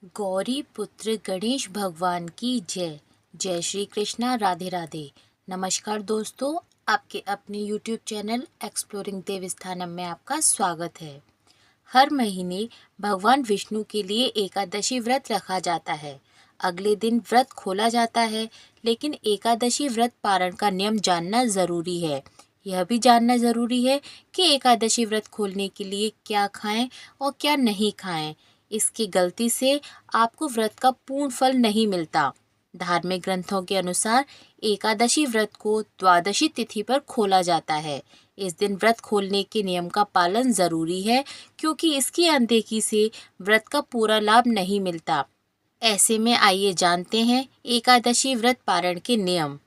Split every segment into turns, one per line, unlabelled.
गौरी पुत्र गणेश भगवान की जय। जय श्री कृष्णा, राधे राधे। नमस्कार दोस्तों, आपके अपने YouTube चैनल एक्सप्लोरिंग देवस्थानम में आपका स्वागत है। हर महीने भगवान विष्णु के लिए एकादशी व्रत रखा जाता है। अगले दिन व्रत खोला जाता है, लेकिन एकादशी व्रत पारण का नियम जानना ज़रूरी है। यह भी जानना ज़रूरी है कि एकादशी व्रत खोलने के लिए क्या खाएं और क्या नहीं खाएं। इसकी गलती से आपको व्रत का पूर्ण फल नहीं मिलता। धार्मिक ग्रंथों के अनुसार एकादशी व्रत को द्वादशी तिथि पर खोला जाता है। इस दिन व्रत खोलने के नियम का पालन जरूरी है, क्योंकि इसकी अनदेखी से व्रत का पूरा लाभ नहीं मिलता। ऐसे में आइए जानते हैं एकादशी व्रत पारण के नियम।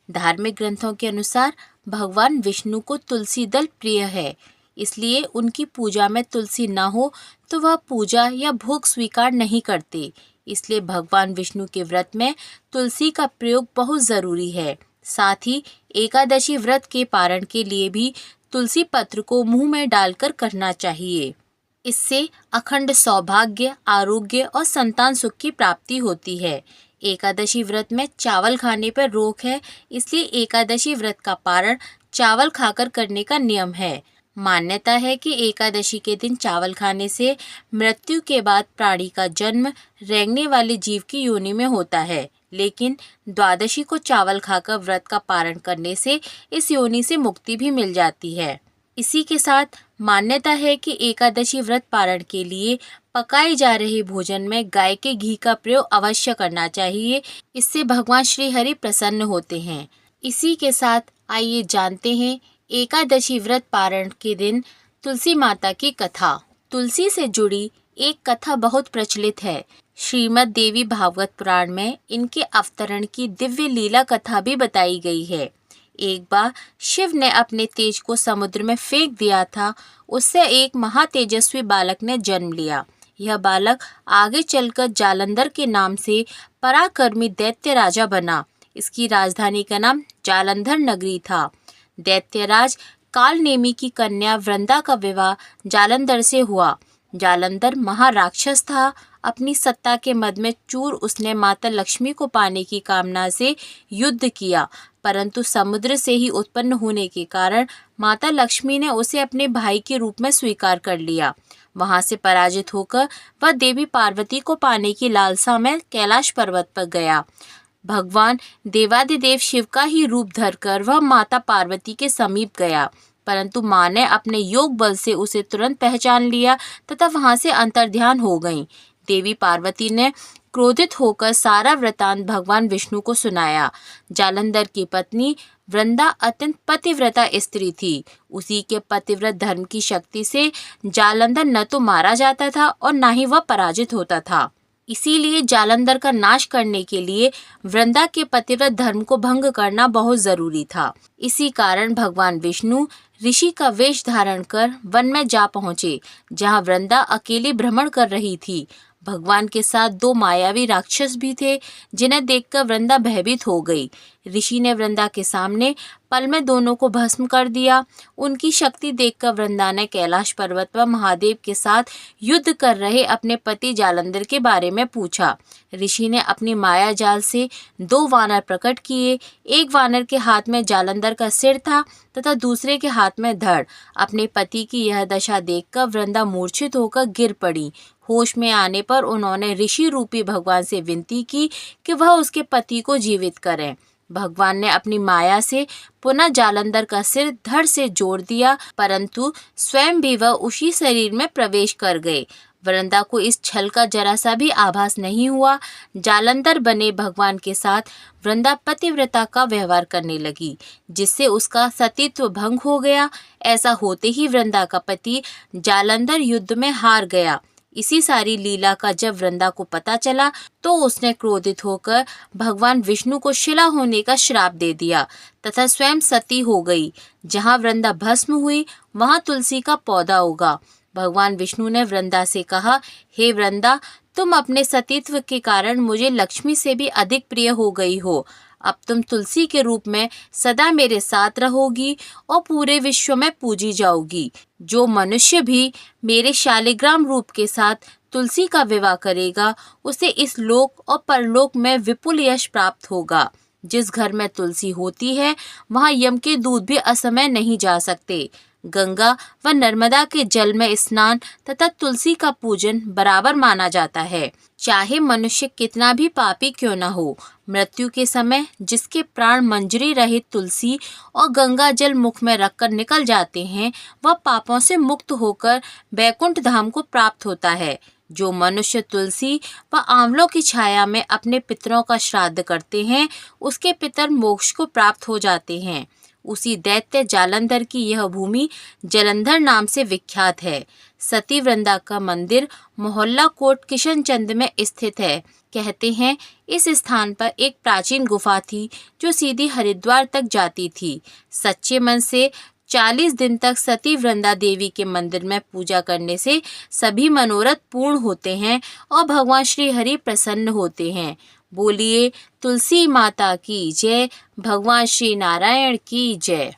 धार्मिक ग्रंथों के अनुसार भगवान विष्णु को तुलसी दल प्रिय है, इसलिए उनकी पूजा में तुलसी न हो तो वह पूजा या भोग स्वीकार नहीं करते। इसलिए भगवान विष्णु के व्रत में तुलसी का प्रयोग बहुत ज़रूरी है। साथ ही एकादशी व्रत के पारण के लिए भी तुलसी पत्र को मुंह में डालकर करना चाहिए। इससे अखंड सौभाग्य, आरोग्य और संतान सुख की प्राप्ति होती है। एकादशी व्रत में चावल खाने पर रोक है, इसलिए एकादशी व्रत का पारण चावल खाकर करने का नियम है। मान्यता है कि एकादशी के दिन चावल खाने से मृत्यु के बाद प्राणी का जन्म रेंगने वाले जीव की योनि में होता है, लेकिन द्वादशी को चावल खाकर व्रत का पारण करने से इस योनि से मुक्ति भी मिल जाती है। इसी के साथ मान्यता है कि एकादशी व्रत पारण के लिए पकाए जा रहे भोजन में गाय के घी का प्रयोग अवश्य करना चाहिए। इससे भगवान श्री हरि प्रसन्न होते हैं। इसी के साथ आइए जानते हैं एकादशी व्रत पारण के दिन तुलसी माता की कथा। तुलसी से जुड़ी एक कथा बहुत प्रचलित है। श्रीमद् देवी भागवत पुराण में इनके अवतरण की दिव्य लीला कथा भी बताई गई है। एक बार शिव ने अपने तेज को समुद्र में फेंक दिया था। उससे एक महातेजस्वी बालक ने जन्म लिया। यह बालक आगे चलकर जालंधर के नाम से पराक्रमी दैत्य राजा बना। इसकी राजधानी का नाम जालंधर नगरी था। दैत्यराज कालनेमी की कन्या वृंदा का विवाह जालंधर से हुआ। जालंधर महाराक्षस था। अपनी सत्ता के मद में चूर उसने माता लक्ष्मी को पाने की कामना से युद्ध किया, परंतु समुद्र से ही उत्पन्न होने के कारण माता लक्ष्मी ने उसे अपने भाई के रूप में स्वीकार कर लिया। वहां से पराजित होकर वह देवी पार्वती को पाने की लालसा में कैलाश पर्वत पर गया। भगवान देवादिदेव शिव का ही रूप धरकर वह माता पार्वती के समीप गया, परंतु माँ ने अपने योग बल से उसे तुरंत पहचान लिया तथा वहां से अंतर्ध्यान हो गईं। देवी पार्वती ने क्रोधित होकर सारा वृतांत भगवान विष्णु को सुनाया। जालंधर की पत्नी वृंदा अत्यंत पतिव्रता स्त्री थी। उसी के पतिव्रत धर्म की शक्ति से जालंधर न तो मारा जाता था और न ही वह पराजित होता था। इसीलिए जालंधर का नाश करने के लिए वृंदा के पतिव्रत धर्म को भंग करना बहुत जरूरी था। इसी कारण भगवान विष्णु ऋषि का वेश धारण कर वन में जा पहुँचे, जहाँ वृंदा अकेली भ्रमण कर रही थी। भगवान के साथ दो मायावी राक्षस भी थे, जिन्हें देखकर वृंदा भयभीत हो गई। ऋषि ने वृंदा के सामने पल में दोनों को भस्म कर दिया। उनकी शक्ति देखकर वृंदा ने कैलाश पर्वत पर महादेव के साथ युद्ध कर रहे अपने पति जालंधर के बारे में पूछा। ऋषि ने अपनी माया जाल से दो वानर प्रकट किए। एक वानर के हाथ में जालंधर का सिर था तथा दूसरे के हाथ में धड़। अपने पति की यह दशा देखकर वृंदा मूर्छित होकर गिर पड़ी। होश में आने पर उन्होंने ऋषि रूपी भगवान से विनती की कि वह उसके पति को जीवित करें। भगवान ने अपनी माया से पुनः जालंधर का सिर धड़ से जोड़ दिया, परंतु स्वयं भी वह उसी शरीर में प्रवेश कर गए। वृंदा को इस छल का जरा सा भी आभास नहीं हुआ। जालंधर बने भगवान के साथ वृंदा पतिव्रता का व्यवहार करने लगी, जिससे उसका सतीत्व भंग हो गया। ऐसा होते ही वृंदा का पति जालंधर युद्ध में हार गया। इसी सारी लीला का जब वृंदा को पता चला तो उसने क्रोधित होकर भगवान विष्णु को शिला होने का श्राप दे दिया तथा स्वयं सती हो गई। जहाँ वृंदा भस्म हुई वहाँ तुलसी का पौधा उगा। भगवान विष्णु ने वृंदा से कहा, हे वृंदा, तुम अपने सतीत्व के कारण मुझे लक्ष्मी से भी अधिक प्रिय हो गई हो। अब तुम तुलसी के रूप में सदा मेरे साथ रहोगी और पूरे विश्व में पूजी जाओगी। जो मनुष्य भी मेरे शालिग्राम रूप के साथ तुलसी का विवाह करेगा उसे इस लोक और परलोक में विपुल यश प्राप्त होगा। जिस घर में तुलसी होती है वहाँ यम के दूत भी असमय नहीं जा सकते। गंगा व नर्मदा के जल में स्नान तथा तुलसी का पूजन बराबर माना जाता है। चाहे मनुष्य कितना भी पापी क्यों न हो, मृत्यु के समय जिसके प्राण मंजरी रहित तुलसी और गंगा जल मुख में रखकर निकल जाते हैं, वह पापों से मुक्त होकर बैकुंठ धाम को प्राप्त होता है। जो मनुष्य तुलसी व आंवलों की छाया में अपने पितरों का श्राद्ध करते हैं, उसके पितर मोक्ष को प्राप्त हो जाते हैं। उसी दैत्य जालंधर की यह भूमि जलंधर नाम से विख्यात है। सती वृंदा का मंदिर मोहल्ला कोट किशनचंद में स्थित है। कहते हैं इस स्थान पर एक प्राचीन गुफा थी जो सीधी हरिद्वार तक जाती थी। सच्चे मन से 40 दिन तक सती वृंदा देवी के मंदिर में पूजा करने से सभी मनोरथ पूर्ण होते हैं और भगवान श्री हरि प्रसन्न होते हैं। बोलिए तुलसी माता की जय, भगवान श्री नारायण की जय।